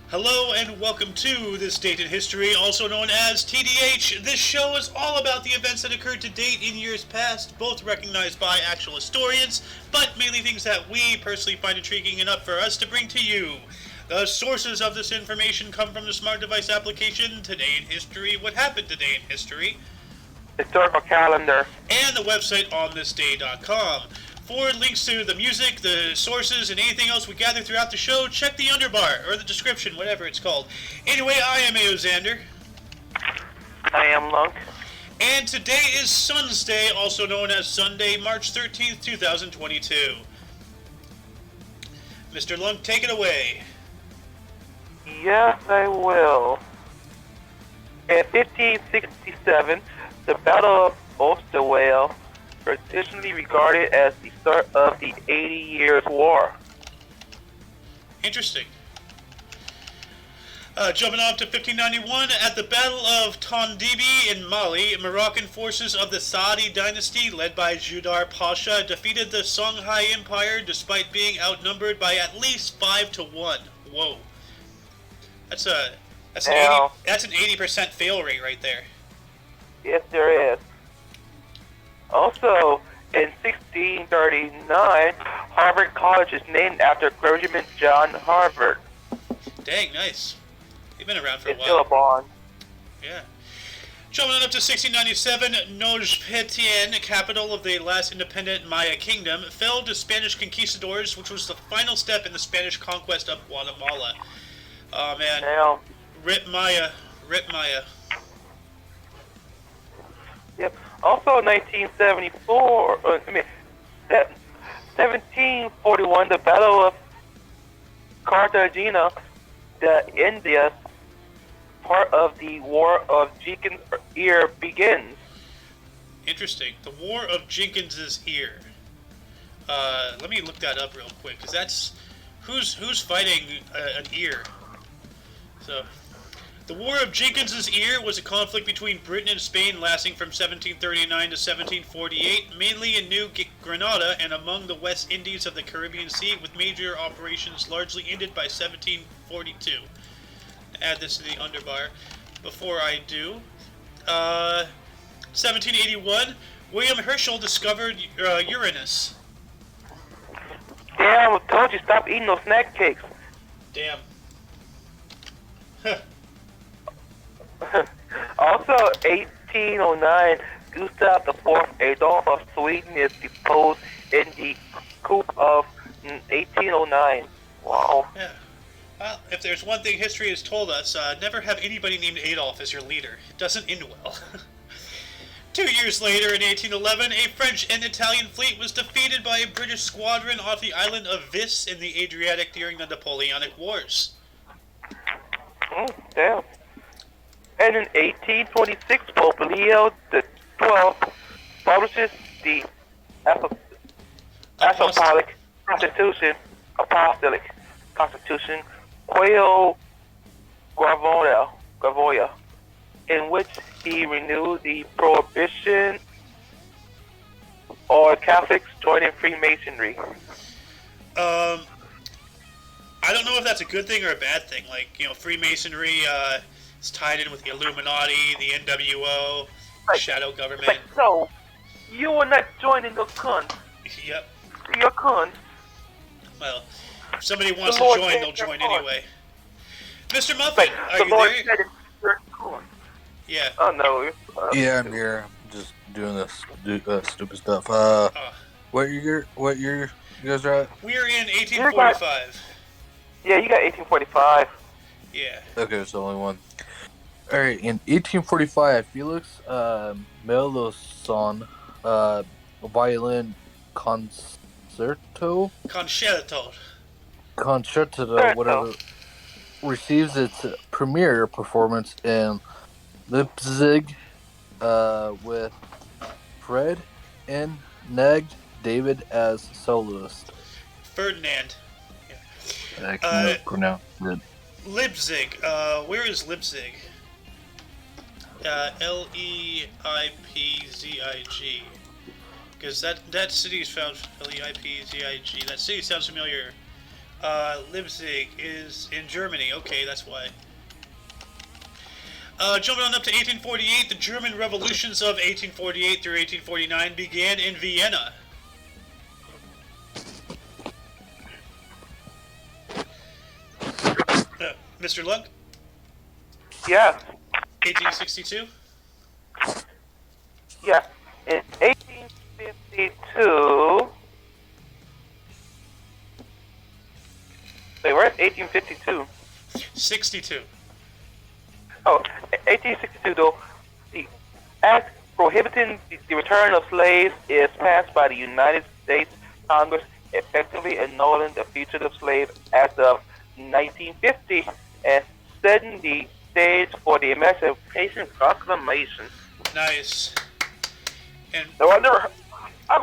Hello and welcome to This Date in History, also known as TDH. This show is all about the events that occurred to date in years past, both recognized by actual historians, but mainly things that we personally find intriguing enough for us to bring to you. The sources of this information come from the smart device application Today in History, What Happened Today in History, historical calendar, and the website onthisday.com. For links to the music, the sources, and anything else we gather throughout the show, check the underbar, or the description, whatever it's called. Anyway, I am Aoxander. I am Lunk. And today is Sun's Day, also known as Sunday, March 13th, 2022. Mr. Lunk, take it away. Yes, I will. In 1567, the Battle of Osterwelle, traditionally regarded as the start of the 80 Years' War. Interesting. Jumping off to 1591, at the Battle of Tandibi in Mali, Moroccan forces of the Saadi dynasty, led by Judar Pasha, defeated the Songhai Empire despite being outnumbered by at least 5-1. Whoa. That's an 80% fail rate right there. Yes, there is. Also, in 1639, Harvard College is named after clergyman John Harvard. Dang, nice. They've been around for a It's while. still a bond. Yeah. Jumping on up to 1697, Nochpetien, capital of the last independent Maya kingdom, fell to Spanish conquistadors, which was the final step in the Spanish conquest of Guatemala. Oh, man. Now, Rip Maya. Rip Maya. yep. Also, 1741, the Battle of Cartagena, the Indias, part of the War of Jenkins' Ear begins. Interesting. The War of Jenkins' Ear. Let me look that up real quick, because that's... Who's fighting an ear? So... The War of Jenkins' Ear was a conflict between Britain and Spain lasting from 1739 to 1748, mainly in New Granada and among the West Indies of the Caribbean Sea, with major operations largely ended by 1742. Add this to the underbar. Before I do, 1781, William Herschel discovered Uranus. Damn, I told you, stop eating those snack cakes. Damn. Also, 1809, Gustav IV Adolf of Sweden is deposed in the coup of 1809. Wow. Yeah. Well, if there's one thing history has told us, never have anybody named Adolf as your leader. It doesn't end well. 2 years later, in 1811, a French and Italian fleet was defeated by a British squadron off the island of Vis in the Adriatic during the Napoleonic Wars. Damn. And in 1826, Pope Leo XII publishes the Apostolic Constitution, Quayo Gravoia, in which he renewed the prohibition on Catholics joining Freemasonry. I don't know if that's a good thing or a bad thing. Like, Freemasonry is tied in with the Illuminati, the NWO, shadow government. Like, no, you are not joining the cunt. Yep. You're cunt. Well, if somebody wants to Lord join, said they'll join you're cunt. anyway. Mr. Muffin, are the you Lord there? said you're cunt. Yeah. Oh no. Yeah, I'm here. I'm just doing this stupid stuff. What year you guys are at? We're in 1845. Yeah, you got 1845. Yeah. Okay, it's the only one. Alright, in 1845, Felix Mendelssohn, violin concerto, whatever, receives its premiere performance in Leipzig with Fred and Neg David as soloist. Ferdinand. I can't pronounce it. Leipzig. Where is Leipzig? Leipzig. Because that city is found Leipzig. That city sounds familiar. Leipzig is in Germany. Okay, that's why. Jumping on up to 1848, the German revolutions of 1848 through 1849 began in Vienna. Mr. Lunk? Yes. 1862? Yes. In 1852. Wait, where's 1852? 62. Oh, 1862 though, the act prohibiting the return of slaves is passed by the United States Congress, effectively annulling the Fugitive Slave Act of 1950 and setting the stage for the Emancipation Proclamation. Nice. And No, I don't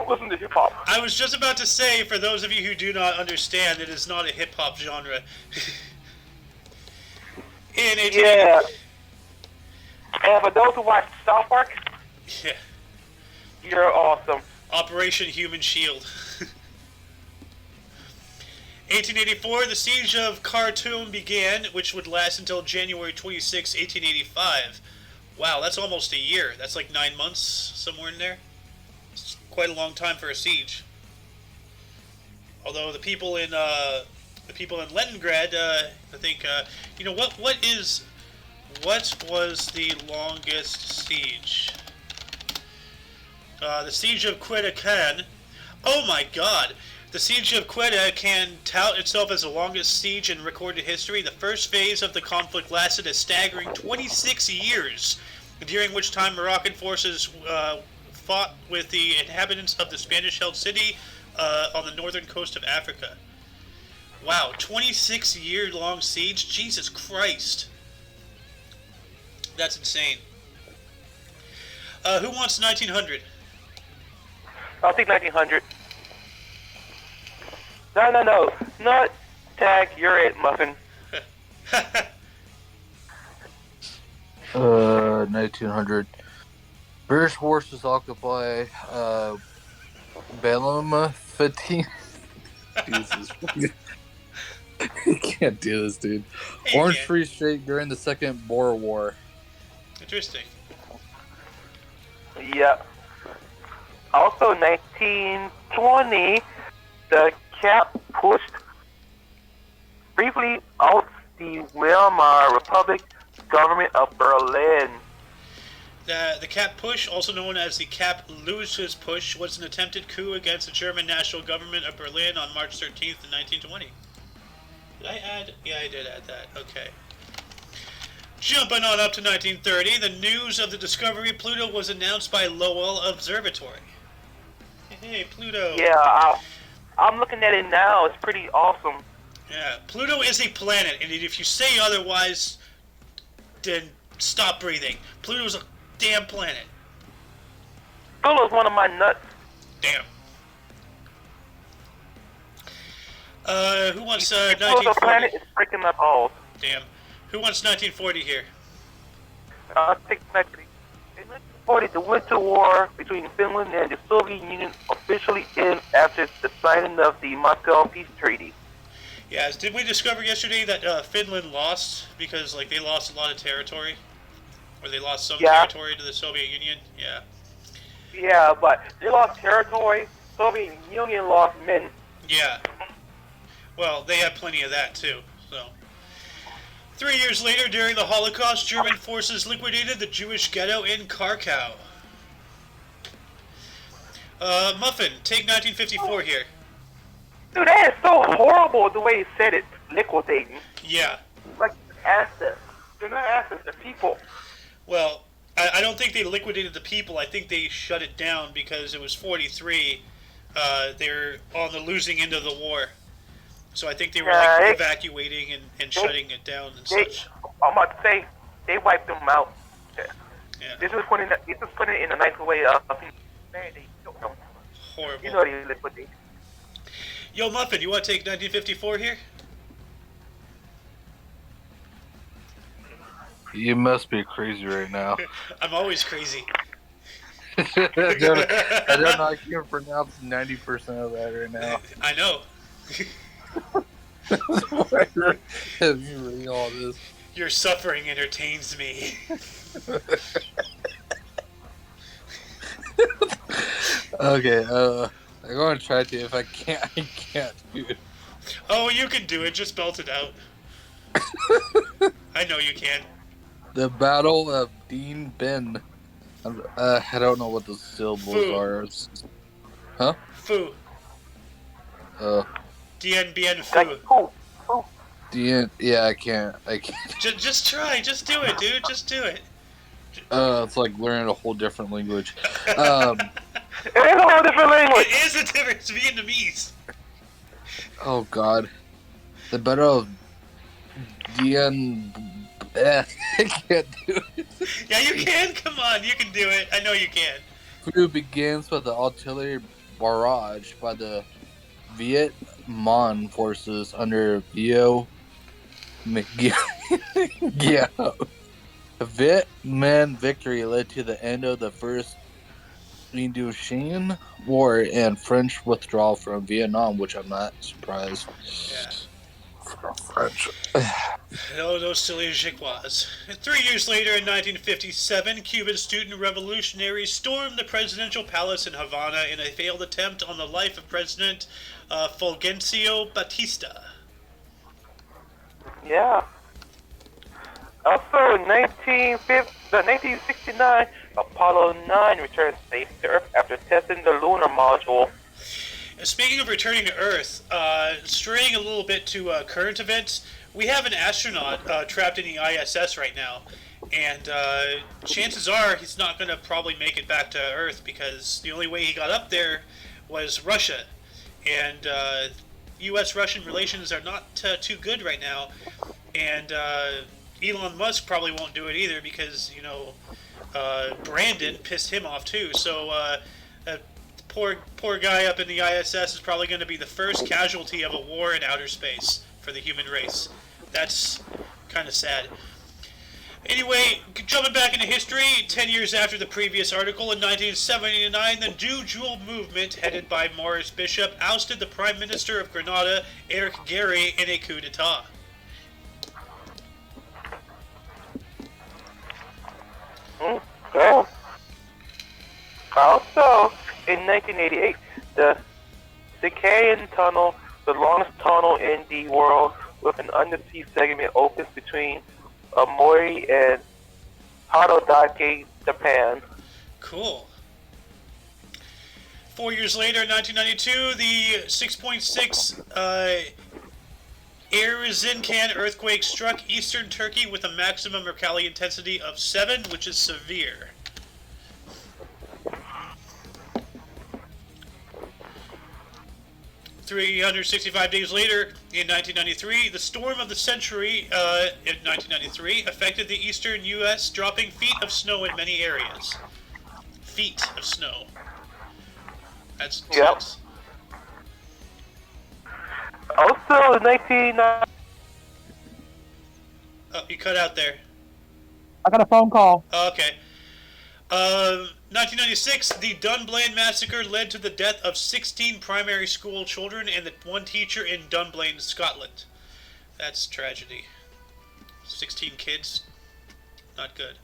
listen to hip hop. I was just about to say, for those of you who do not understand, it is not a hip hop genre. In 18... Yeah. And for those who watch South Park, yeah. you're awesome. Operation Human Shield. 1884, the siege of Khartoum began, which would last until January 26, 1885. Wow, that's almost a year. That's like 9 months, somewhere in there. It's quite a long time for a siege. Although the people in Leningrad, I think, you know what was the longest siege? The siege of Quetta Khan. Oh my God! The siege of Quetta can tout itself as the longest siege in recorded history. The first phase of the conflict lasted a staggering 26 years, during which time Moroccan forces fought with the inhabitants of the Spanish-held city on the northern coast of Africa. Wow, 26-year-long siege? Jesus Christ. That's insane. Who wants 1900? I'll take 1900. No. Not tag, you're it, Muffin. 1900. British forces occupy Belém 15. Jesus. You can't do this, dude. Hey, Orange Free State during the Second Boer War. Interesting. Yep. Also, 1920, the cap pushed briefly out the Weimar Republic government of Berlin. The Cap Push, also known as the Cap Loses Push, was an attempted coup against the German national government of Berlin on March 13th, 1920. Did I add? Yeah, I did add that. Okay. Jumping on up to 1930, the news of the discovery of Pluto was announced by Lowell Observatory. Hey, Pluto. Yeah, I'm looking at it now. It's pretty awesome. Yeah, Pluto is a planet, and if you say otherwise, then stop breathing. Pluto's a damn planet. Pluto's one of my nuts. Damn. Who wants Pluto's 1940? planet is freaking my balls. Damn. Who wants 1940 here? I'll take 1940. In 1940, the Winter War between Finland and the Soviet Union officially ends after the signing of the Moscow Peace Treaty. Yeah, did we discover yesterday that Finland lost because like they lost a lot of territory, or they lost some territory to the Soviet Union? Yeah. Yeah, but they lost territory. Soviet Union lost men. Yeah. Well, they had plenty of that too. So. 3 years later, during the Holocaust, German forces liquidated the Jewish ghetto in Krakow. Muffin, take 1954 here. Dude, that is so horrible the way he said it. Liquidating. Yeah. Like assets. They're not assets, they're people. Well, I don't think they liquidated the people. I think they shut it down because it was 43. They're on the losing end of the war. So I think they were evacuating and shutting it down and such. I'm about to say, they wiped them out. Yeah. This is putting it in a nice way. Man, they killed them. Horrible. You know they liquidate. Yo, Muffin, you want to take 1954 here? You must be crazy right now. I'm always crazy. I don't know. I can't pronounce 90% of that right now. I know. Have you reading all this? Your suffering entertains me. Okay, I'm gonna try to. If I can't, I can't, dude. Oh, you can do it. Just belt it out. I know you can. The Battle of Dean Ben. I don't know what the syllables Foo. are. Huh? Foo. Uh, Dien bien Like, foo. who? Dean. Yeah, I can't. Just try. Just do it, dude. Just do it. It's like learning a whole different language. It is a whole different language. It is a different Vietnamese. Oh God. The Battle of Dean. I can't do it. Yeah, you can. Come on, you can do it. I know you can. Crew begins with the artillery barrage by the Viet Minh forces under Vio McGee. Yeah. The Viet Minh victory led to the end of the First Indochine War and French withdrawal from Vietnam, which I'm not surprised. Yeah. French. Oh, those silly Jiquas. 3 years later, in 1957, Cuban student revolutionaries stormed the presidential palace in Havana in a failed attempt on the life of President Fulgencio Batista. Yeah. Also, in 1969, Apollo 9 returned safely to Earth after testing the lunar module. Speaking of returning to Earth, straying a little bit to current events, we have an astronaut trapped in the ISS right now, and chances are he's not going to probably make it back to Earth because the only way he got up there was Russia, and U.S.-Russian relations are not too good right now, and Elon Musk probably won't do it either because, Brandon pissed him off too, so poor guy up in the ISS is probably going to be the first casualty of a war in outer space for the human race. That's kind of sad. Anyway, jumping back into history, 10 years after the previous article, in 1979, the New Jewel movement, headed by Morris Bishop, ousted the Prime Minister of Grenada, Eric Gary, in a coup d'etat. Okay. Also, in 1988, the Sikayan Tunnel, the longest tunnel in the world with an undersea segment, opens between Aomori and Hakodate, Japan. Cool. 4 years later, in 1992, the 6.6 Erzincan earthquake struck eastern Turkey with a maximum Mercalli intensity of 7, which is severe. "365 days later, in 1993, the storm of the century in 1993 affected the eastern U.S., dropping feet of snow in many areas." Feet of snow. That's Yep. sucks. Also, in 1990, Oh, you cut out there. I got a phone call. Oh, okay. 1996, the Dunbland Massacre led to the death of 16 primary school children and the one teacher in Dunbland, Scotland. That's tragedy. 16 kids. Not good.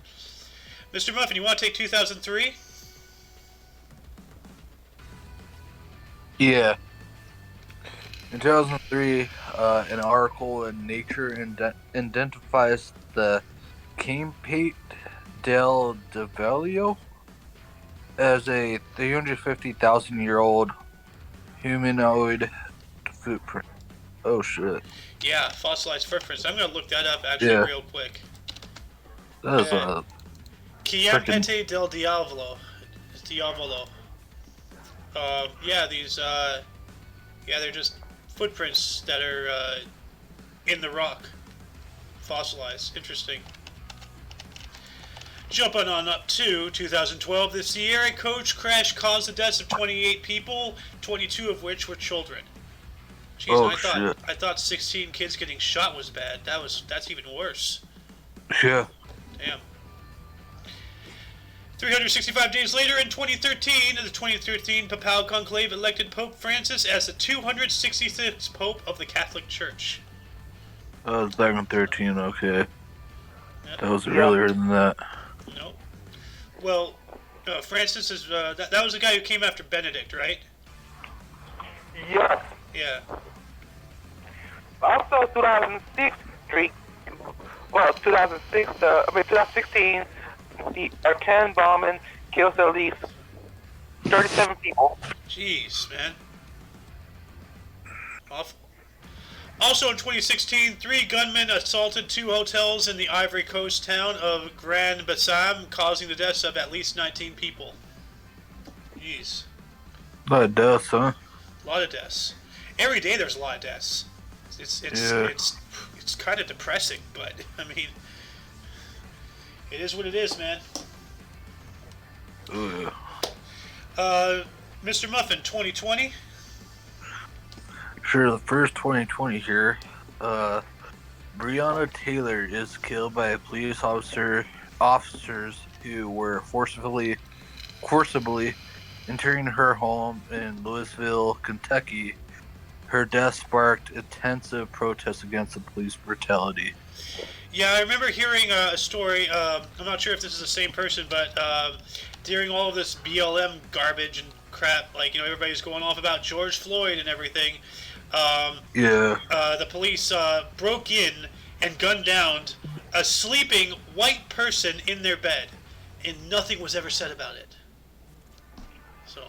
Mr. Muffin, you want to take 2003? Yeah. In 2003, an article in Nature identifies the Campeate del Develio as a 350,000-year-old humanoid footprint. Oh shit. Yeah, fossilized footprints. I'm going to look that up actually real quick. That is a Chiampete del Diavolo. Yeah, these, they're just footprints that are in the rock. Fossilized. Interesting. Jumping on up to 2012, the Sierra coach crash caused the deaths of 28 people, 22 of which were children. Jeez, I thought 16 kids getting shot was bad. That's even worse. Yeah. Damn. 365 days later, in 2013, the 2013 Papal Conclave elected Pope Francis as the 266th Pope of the Catholic Church. That was back in 13, okay. Yep. That was earlier than that. No. Well, Francis is, that was the guy who came after Benedict, right? Yes. Yeah. Also, 2016, the Arcan bombing kills at least 37 people. Jeez, man. Awful. Also in 2016, 3 gunmen assaulted 2 hotels in the Ivory Coast town of Grand Bassam, causing the deaths of at least 19 people. Jeez. A lot of deaths, huh? A lot of deaths. Every day there's a lot of deaths. It's kind of depressing, but I mean, it is what it is, man. Ugh. Mr. Muffin, 2020. Sure, the first 2020 here. Breonna Taylor is killed by police officers who were forcibly entering her home in Louisville, Kentucky. Her death sparked intensive protests against the police brutality. Yeah, I remember hearing a story. I'm not sure if this is the same person, but during all of this BLM garbage and crap, like, you know, everybody's going off about George Floyd and everything. The police broke in and gunned down a sleeping white person in their bed, and nothing was ever said about it. So,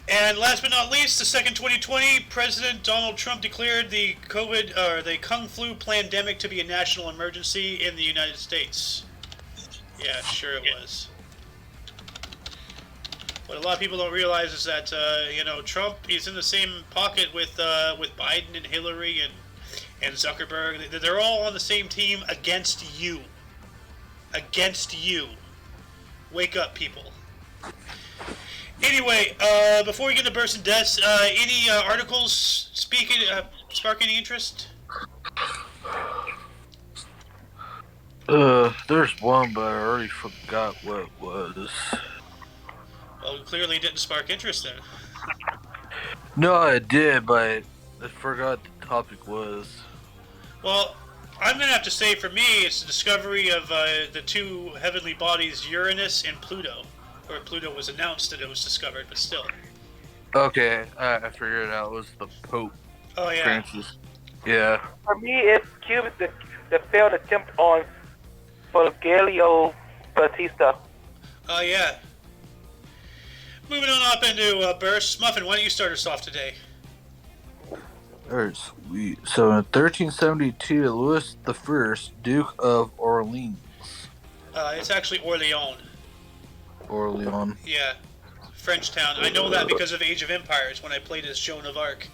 and last but not least, the second 2020, President Donald Trump declared the the Kung Flu pandemic to be a national emergency in the United States. Yeah, sure it was. What a lot of people don't realize is that Trump, he's in the same pocket with Biden and Hillary and Zuckerberg. They're all on the same team against you. Against you. Wake up, people. Anyway, before we get to burst and deaths, any articles spark any interest? There's one, but I already forgot what it was. Well, it clearly didn't spark interest then. No, I did, but I forgot the topic was. Well, I'm going to have to say for me, it's the discovery of the 2 heavenly bodies, Uranus and Pluto. Or Pluto was announced that it was discovered, but still. Okay, I figured it out. It was the Pope. Oh, yeah. Francis. Yeah. For me, it's Cuba, the failed attempt on Fulgencio Batista. Oh, yeah. Moving on up into bursts. Muffin, why don't you start us off today? Alright, sweet. So in 1372, Louis I, Duke of Orleans. It's actually Orleans. Orleans. Yeah. French town. I know that because of Age of Empires, when I played as Joan of Arc.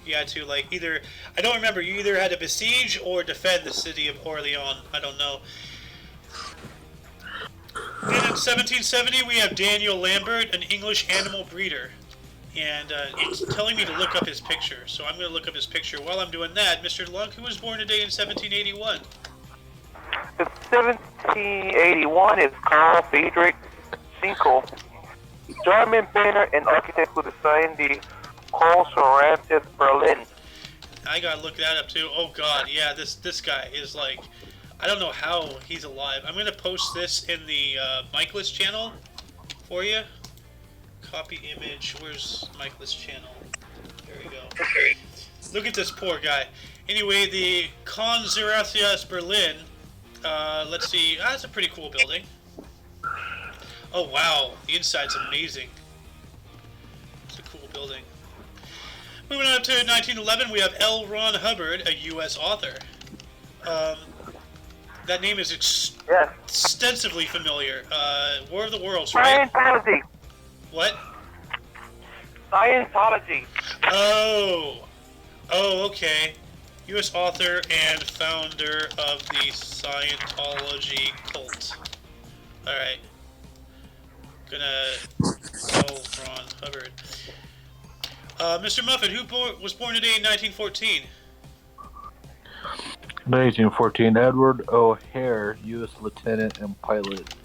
You had to, like, either... I don't remember. You either had to besiege or defend the city of Orleans. I don't know. Then in 1770, we have Daniel Lambert, an English animal breeder. And it's telling me to look up his picture. So I'm going to look up his picture. While I'm doing that, Mr. Lunk, who was born today in 1781? In 1781 is Carl Friedrich Schinkel, German painter and architect who designed the Große Berlin. I gotta look that up too. Oh god, yeah, this guy is like, I don't know how he's alive. I'm gonna post this in the Michaelis channel for you. Copy image. Where's Michaelis channel? There we go. Look at this poor guy. Anyway, the Große Berlin. Let's see. That's a pretty cool building. Oh wow, the inside's amazing. It's a cool building. Moving on to 1911, we have L. Ron Hubbard, a U.S. author. That name is extensively familiar. War of the Worlds, right? Scientology. What? Scientology. Oh, okay. U.S. author and founder of the Scientology cult. All right. L. Ron Hubbard. Mr. Muffin, who was born today in 1914? 1914, Edward O'Hare, U.S. lieutenant and pilot.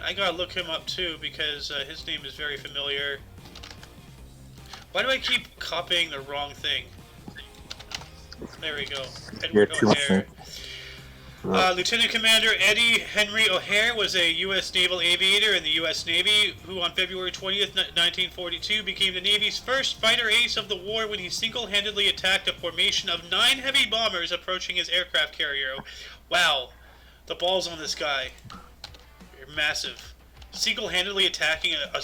I gotta look him up too because his name is very familiar. Why do I keep copying the wrong thing? There we go. Edward O'Hare. Lieutenant Commander Eddie Henry O'Hare was a U.S. naval aviator in the U.S. Navy who on February 20th, 1942 became the Navy's first fighter ace of the war when he single-handedly attacked a formation of 9 heavy bombers approaching his aircraft carrier. Wow. The balls on this guy. They're massive. Single-handedly attacking a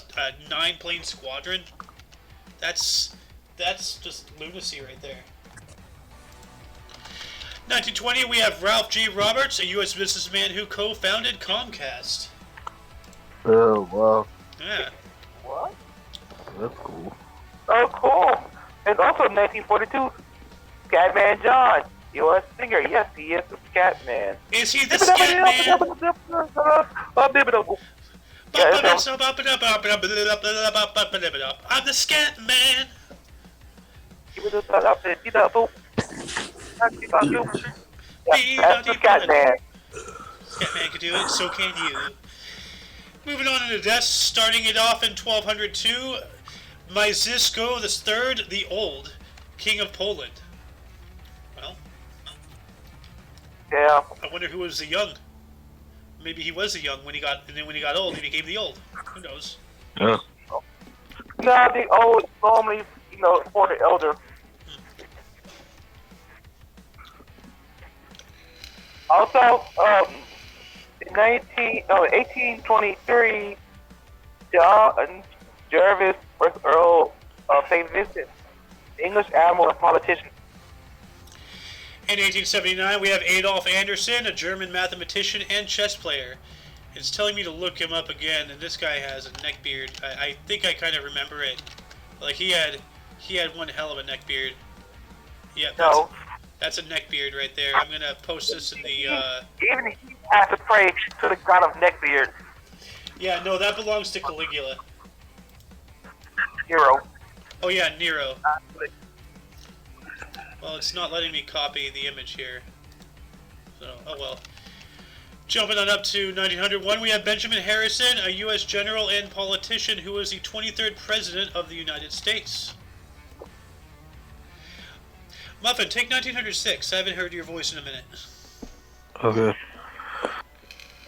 9-plane squadron? That's just lunacy right there. 1920, we have Ralph G. Roberts, a U.S. businessman who co-founded Comcast. Oh, wow. Yeah. What? That's cool. Oh, cool. And also in 1942, Scatman John, U.S. singer. Yes, he is the Scatman. Is he the Scatman? I'm the Scatman. That's the Scatman. Scatman can do it, so can you. Moving on to the deaths, starting it off in 1202, Mieszko III the Old, King of Poland. Well, Yeah. I wonder who was the young. Maybe he was the young when he got, and then when he got old, he became the old. Who knows? Yeah. No, the old normally, for the elder. Also, in 1823, John Jervis, first Earl of St. Vincent, English admiral and politician. In 1879, we have Adolf Anderson, a German mathematician and chess player. It's telling me to look him up again, and this guy has a neck beard. I think I kind of remember it. Like he had one hell of a neck beard. Yeah. No. That's a neck beard right there. I'm gonna post this in the. Even he has to pray to the god of neckbeard. Yeah, no, that belongs to Caligula. Hero. Oh yeah, Nero. Well, it's not letting me copy the image here. So, oh well. Jumping on up to 1901, we have Benjamin Harrison, a U.S. general and politician who was the 23rd President of the United States. Muffin, take 1906. I haven't heard your voice in a minute. Okay.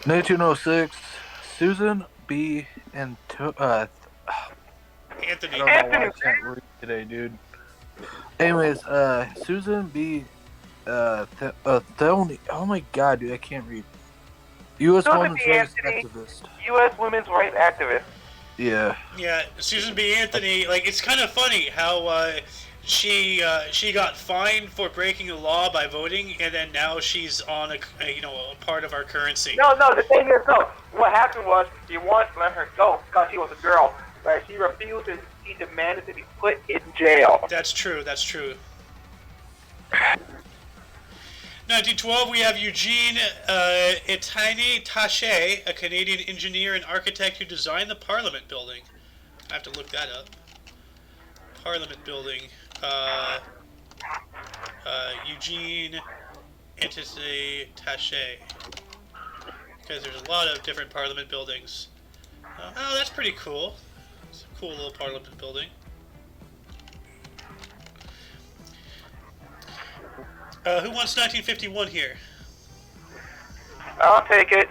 1906, Susan B. and Anthony. I don't know why I can't read today, dude. Anyways, Susan B. Thelny. Oh my god, dude, I can't read. U.S. Susan women's B. rights Anthony. activist. U.S. women's rights activist. Yeah. Yeah, Susan B. Anthony. Like, it's kind of funny how she got fined for breaking the law by voting, and then now she's on a part of our currency. No, the thing is, no. What happened was he wanted to let her go because she was a girl, but she refused and she demanded to be put in jail. That's true. That's true. 1912, we have Eugene Etienne Taché, a Canadian engineer and architect who designed the Parliament Building. I have to look that up. Parliament Building. Eugene Etienne Taché. Because there's a lot of different Parliament buildings. Oh, that's pretty cool. It's a cool little Parliament building. Who wants 1951 here? I'll take it.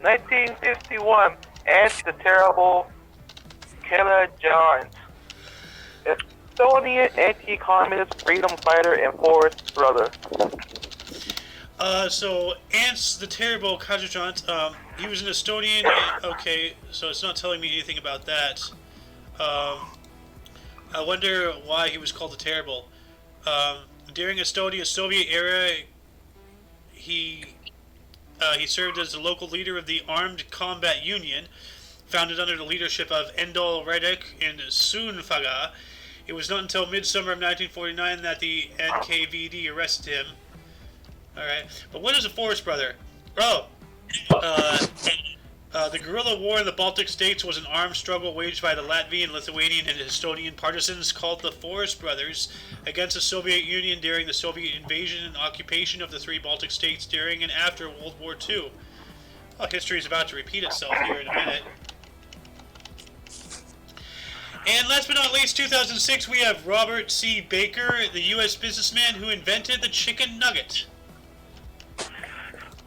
1951, Ants the Terrible Killer Johns. Estonian anti-communist freedom fighter and forest brother. So Ants the Terrible Kajajant, he was an Estonian. Okay, so it's not telling me anything about that. I wonder why he was called the Terrible. During Estonia's Soviet era, he served as the local leader of the Armed Combat Union, founded under the leadership of Endel Redek in Sunfaga. It was not until midsummer of 1949 that the NKVD arrested him. Alright, but what is a forest brother? Oh, The guerrilla war in the Baltic states was an armed struggle waged by the Latvian, Lithuanian, and Estonian partisans called the Forest Brothers against the Soviet Union during the Soviet invasion and occupation of the three Baltic states during and after World War II. Well, history is about to repeat itself here in a minute. And last but not least, 2006, we have Robert C. Baker, the U.S. businessman who invented the chicken nugget.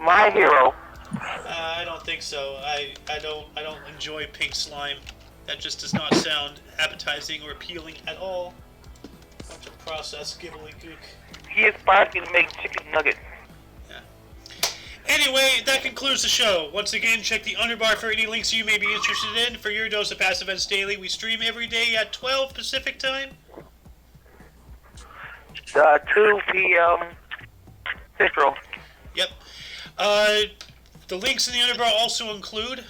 My hero. I don't think so. I don't enjoy pink slime. That just does not sound appetizing or appealing at all. Bunch of processed gobbledygook. He inspired me to make chicken nuggets. Yeah. Anyway, that concludes the show. Once again, check the underbar for any links you may be interested in. For your dose of Past Events Daily, we stream every day at 12 Pacific Time. 2 p.m. Central. Yep. The links in the underbar also include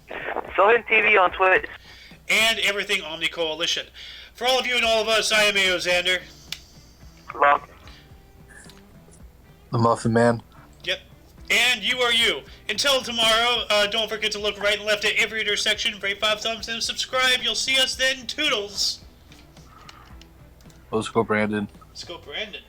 Sohin TV on Twitch. and everything Omni Coalition. For all of you and all of us, I am A.O. Xander. Long. The Muffin Man. Yep. And you are you. Until tomorrow, don't forget to look right and left at every intersection, rate 5 thumbs, and subscribe. You'll see us then. Toodles. Let's go, Brandon. Let's go, Brandon.